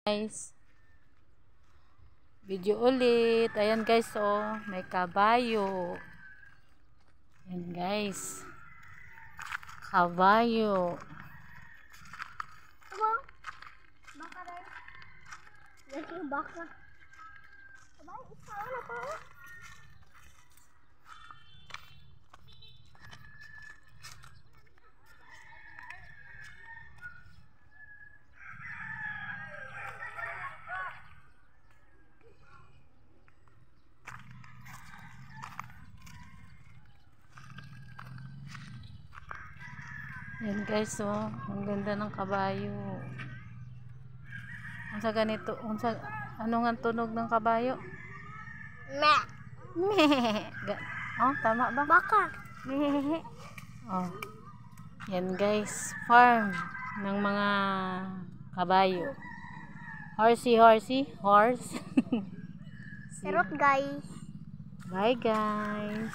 Guys, video ulit. Ayan guys, oh, may kabayo. Ayan guys, kabayo. Baka rin. Lagi baka. Abay, isa na pa. Ayan guys, oh, ang ganda ng kabayo. Unsa ganito? Ano nga tunog ng kabayo? Me. Oh, tama ba? Baka. Oh. Yan guys, farm ng mga kabayo. Horse. Sarot guys. Bye guys.